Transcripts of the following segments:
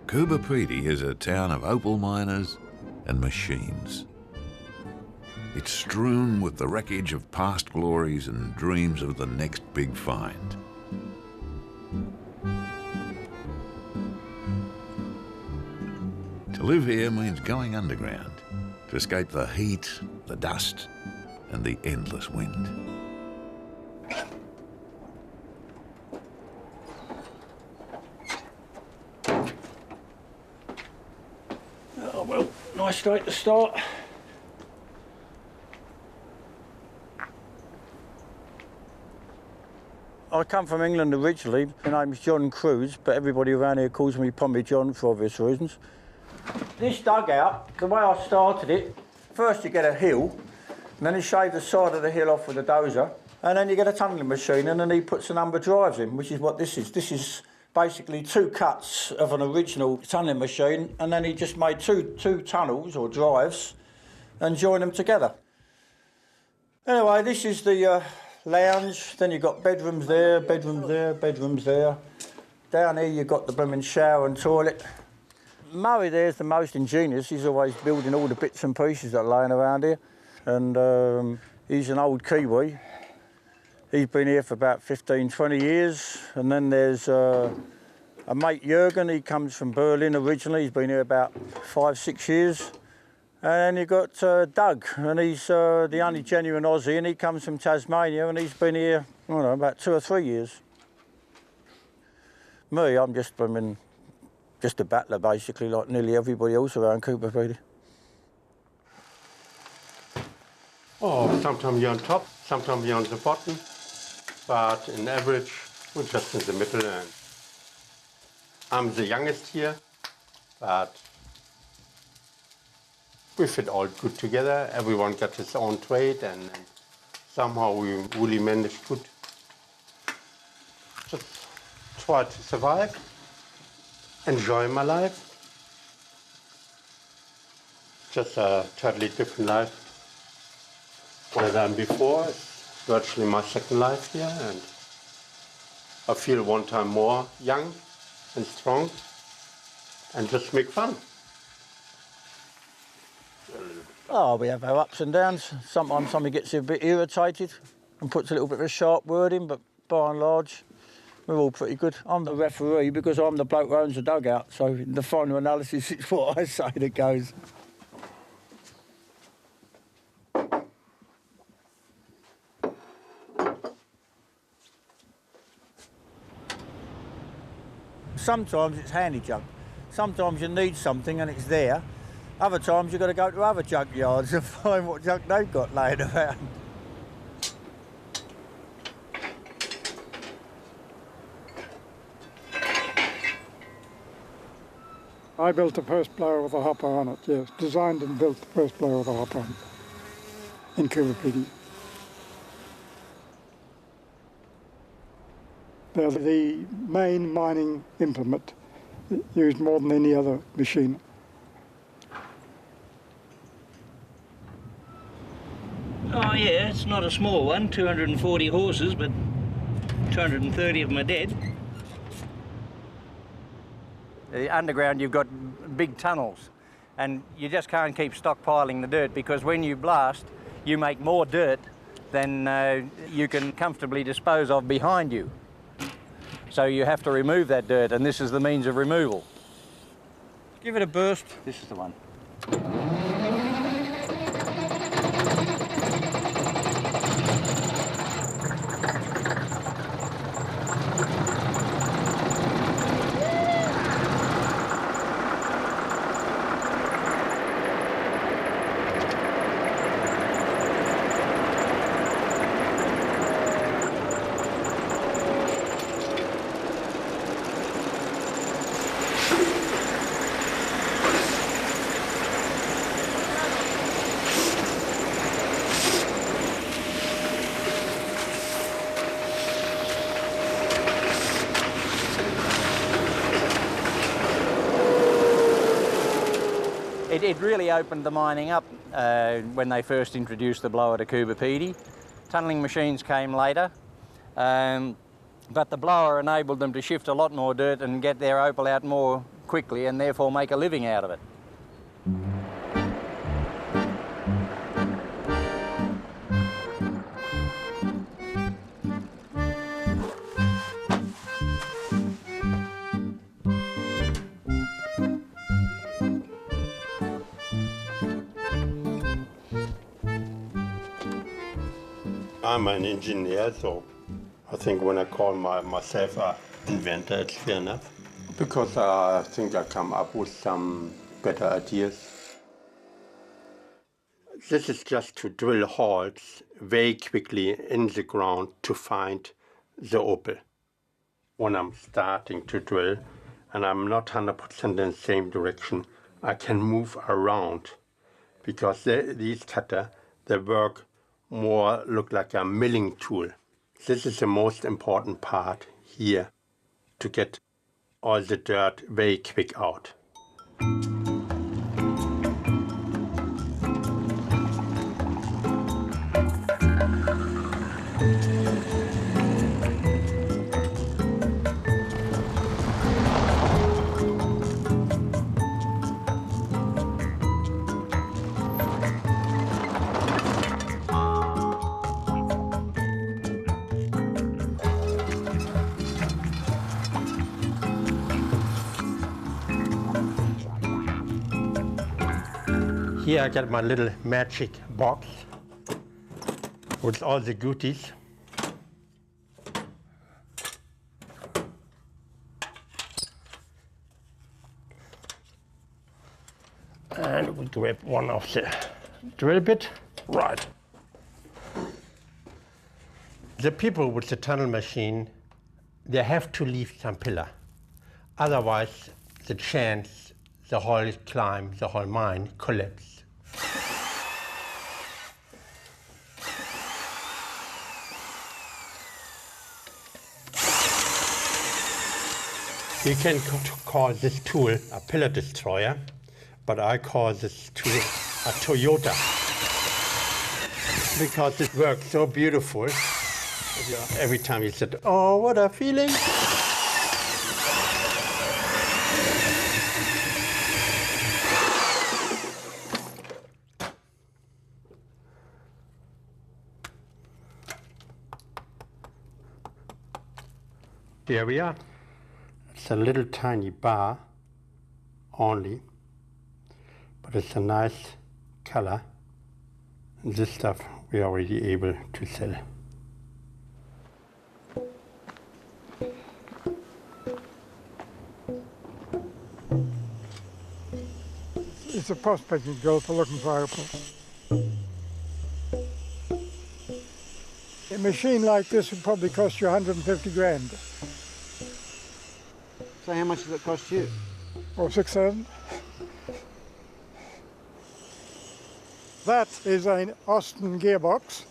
Coober Pedy is a town of opal miners and machines. It's strewn with the wreckage of past glories and dreams of the next big find. To live here means going underground, to escape the heat, the dust, and the endless wind. Oh, well, nice straight to start. I come from England originally. My name's John Cruz, but everybody around here calls me Pommy John for obvious reasons. This dugout, the way I started it, first you get a hill, and then you shave the side of the hill off with a dozer, and then you get a tunnelling machine, and then he puts a number of drives in, which is what this is. This is basically two tunnelling of an original tunnelling machine, and then he just made two tunnels or drives and joined them together. Anyway, this is the lounge. Then you've got bedrooms there, bedrooms there, bedrooms there. Down here you've got the blooming shower and toilet. Murray there's the most ingenious. He's always building all the bits and pieces that are laying around here. And he's an old Kiwi. He's been here for about 15, 20 years. And then there's a mate, Jürgen. He comes from Berlin originally. He's been here about 5, 6 years. And then you've got Doug, and he's the only genuine Aussie, and he comes from Tasmania, and he's been here, I don't know, about 2 or 3 years. Me, I'm just a battler, basically, like nearly everybody else around Coober Pedy. Oh, sometimes you're on top, sometimes you're on the bottom, but in average, we're just in the middle. And I'm the youngest here, but we fit all good together. Everyone got his own trade, and somehow we really managed good. Just try to survive, enjoy my life. Just a totally different life than before. It's virtually my second life here, and I feel one time more young and strong, and just make fun. Oh, we have our ups and downs. Sometimes somebody gets a bit irritated and puts a little bit of a sharp word in, but by and large, we're all pretty good. I'm the referee because I'm the bloke who owns the dugout, so in the final analysis, it's what I say that goes. Sometimes it's handy junk. Sometimes you need something and it's there. Other times you've got to go to other junkyards and find what junk they've got laying around. I built the first blower with a hopper on it, yes. Designed and built the first blower with a hopper on it in Coober Pedy. They're the main mining implement used more than any other machine. Oh yeah, it's not a small one, 240 horses, but 230 of them are dead. Underground you've got big tunnels, and you just can't keep stockpiling the dirt, because when you blast, you make more dirt than you can comfortably dispose of behind you. So you have to remove that dirt, and this is the means of removal. Give it a burst. This is the one. It really opened the mining up when they first introduced the blower to Coober Pedy. Tunnelling machines came later, but the blower enabled them to shift a lot more dirt and get their opal out more quickly and therefore make a living out of it. I'm an engineer, so I think when I call myself an inventor, it's fair enough. Because I think I come up with some better ideas. This is just to drill holes very quickly in the ground to find the opal. When I'm starting to drill and I'm not 100% in the same direction, I can move around because these cutters, they work more look like a milling tool. This is the most important part here, to get all the dirt very quick out. Here I got my little magic box with all the goodies. And we grab one of the drill bit. Right. The people with the tunnel machine, they have to leave some pillar. Otherwise, the chance the whole climb, the whole mine collapse. You can call this tool a pillar destroyer, but I call this tool a Toyota because it works so beautiful. Every time you said, "Oh, what a feeling!" Here we are. It's a little tiny bar only, but it's a nice color. And this stuff we're already able to sell. It's a prospecting drill for looking for opal. A machine like this would probably cost you 150 grand. So how much does it cost you? Or 6,000. That is an Austin gearbox.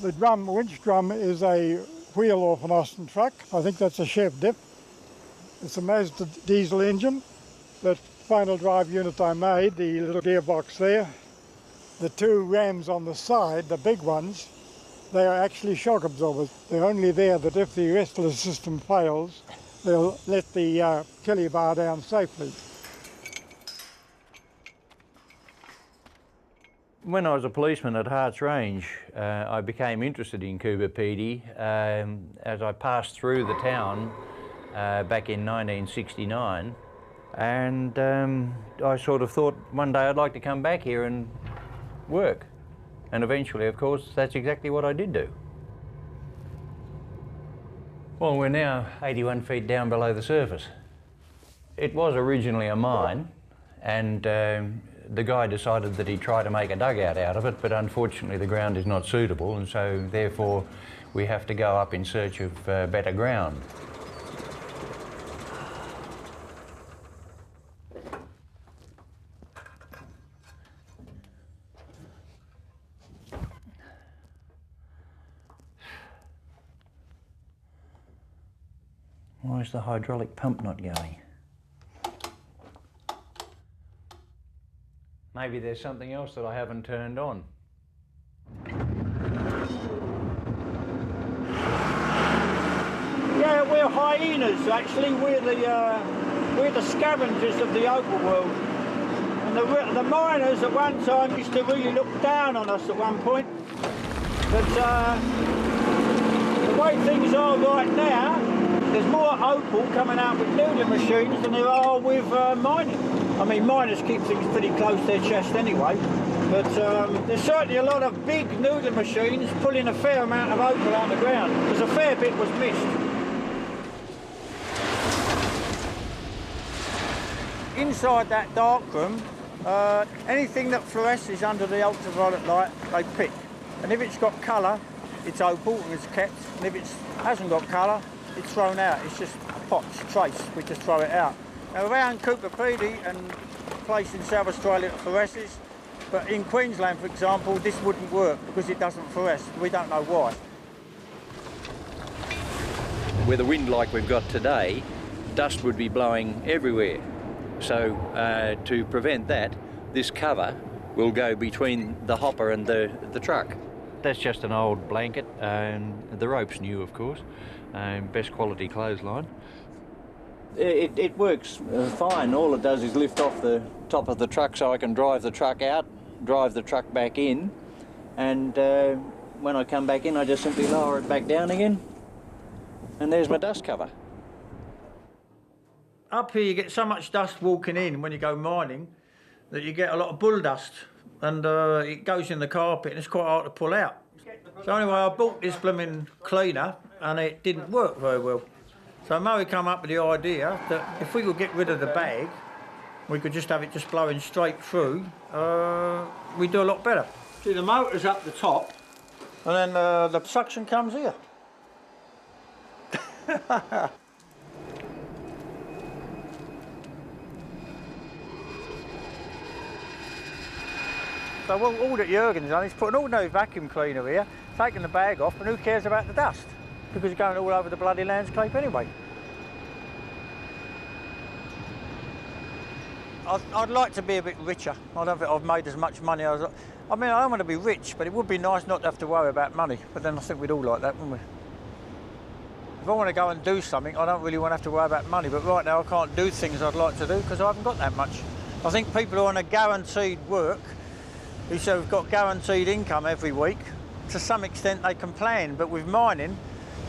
The winch drum is a wheel off an Austin truck. I think that's a Chev dip. It's a Mazda diesel engine. That final drive unit I made, the little gearbox there. The two rams on the side, the big ones, they are actually shock absorbers. They're only there that if the rest of the system fails, they'll let the killie bar down safely. When I was a policeman at Harts Range, I became interested in Coober Pedy as I passed through the town back in 1969, and I sort of thought one day I'd like to come back here and work. And eventually, of course, that's exactly what I did do. Well, we're now 81 feet down below the surface. It was originally a mine, and the guy decided that he'd try to make a dugout out of it, but unfortunately the ground is not suitable, and so therefore we have to go up in search of better ground. Why is the hydraulic pump not going? Maybe there's something else that I haven't turned on. Yeah, we're hyenas actually. We're the We're the scavengers of the opal world. And the miners at one time used to really look down on us at one point. But the way things are right now, there's more opal coming out with noodling machines than there are with mining. I mean, miners keep things pretty close to their chest anyway, but there's certainly a lot of big noodling machines pulling a fair amount of opal out of the ground, because a fair bit was missed. Inside that dark room, anything that fluoresces under the ultraviolet light, they pick. And if it's got colour, it's opal and it's kept. And if it hasn't got colour, it's thrown out. It's just pots, trace, we just throw it out. Now around Coober Pedy and a place in South Australia it fluoresces, but in Queensland, for example, this wouldn't work because it doesn't fluoresce. We don't know why. With a wind like we've got today, dust would be blowing everywhere. So to prevent that, this cover will go between the hopper and the truck. That's just an old blanket, and the rope's new, of course, best quality clothesline. It works fine. All it does is lift off the top of the truck so I can drive the truck out, drive the truck back in, and when I come back in I just simply lower it back down again, and there's my dust cover. Up here you get so much dust walking in when you go mining that you get a lot of bull dust, and it goes in the carpet and it's quite hard to pull out. So anyway, I bought this blooming cleaner and it didn't work very well. So Murray come up with the idea that if we could get rid of the bag, we could just have it just blowing straight through, we'd do a lot better. See, the motor's up the top and then the suction comes here. So all that Jürgen's done is put an ordinary vacuum cleaner here, taking the bag off, and who cares about the dust? Because it's going all over the bloody landscape anyway. I'd like to be a bit richer. I don't think I've made as much money as I mean, I don't want to be rich, but it would be nice not to have to worry about money. But then I think we'd all like that, wouldn't we? If I want to go and do something, I don't really want to have to worry about money. But right now I can't do things I'd like to do because I haven't got that much. I think people who are on a guaranteed work, who say we've got guaranteed income every week, to some extent they complain, but with mining,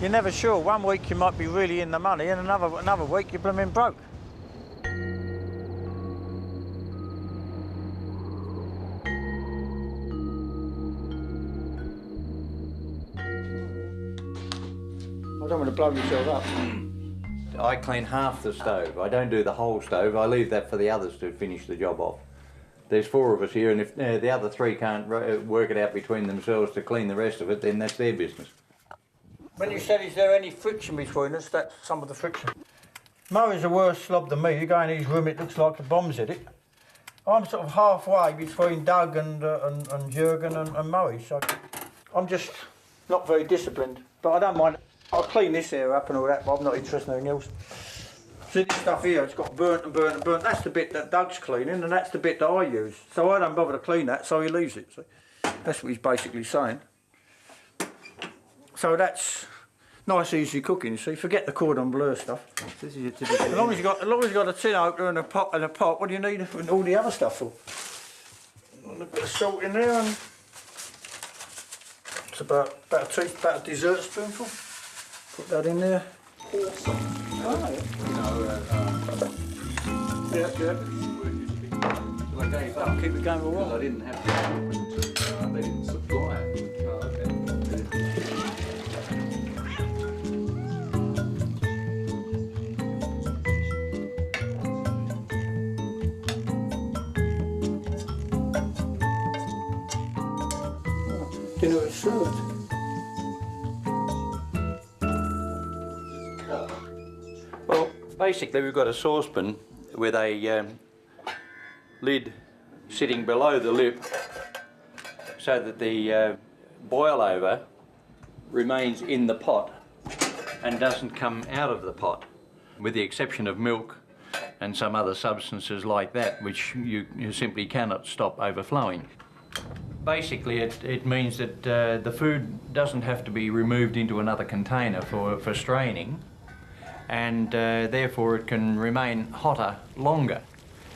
you're never sure. One week you might be really in the money and another week you're blooming broke. I don't want to blow myself up. I clean half the stove. I don't do the whole stove. I leave that for the others to finish the job off. There's 4 of us here, and if the other 3 can't work it out between themselves to clean the rest of it, then that's their business. When you said, is there any friction between us, that's some of the friction. Murray's a worse slob than me. You go in his room, it looks like a bomb's hit it. I'm sort of halfway between Doug and Jürgen and Murray, so I'm just not very disciplined. But I don't mind. I'll clean this here up and all that, but I'm not interested in anything else. See this stuff here, it's got burnt and burnt and burnt. That's the bit that Doug's cleaning, and that's the bit that I use. So I don't bother to clean that, so he leaves it. See? That's what he's basically saying. So that's nice, easy cooking. See, forget the cordon bleu stuff. This is your typical. As long as you got a tin opener and a pot, what do you need all the other stuff for? A little bit of salt in there, and it's about a dessert spoonful. Put that in there. Awesome. Oh, yeah. I'll keep it going all right. I didn't have to. They didn't supply it. Oh, okay. Dinner is served. Well, basically we've got a saucepan with a lid sitting below the lip so that the boil over remains in the pot and doesn't come out of the pot, with the exception of milk and some other substances like that which you simply cannot stop overflowing. Basically it means that the food doesn't have to be removed into another container for straining. and therefore it can remain hotter longer.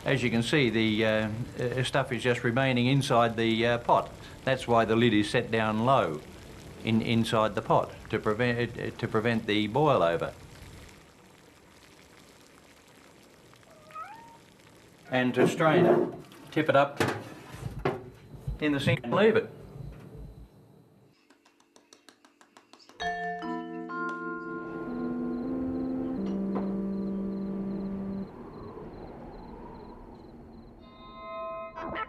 As you can see, the stuff is just remaining inside the pot. That's why the lid is set down low inside the pot to prevent the boil over. And to strain it, tip it up in the sink and leave it.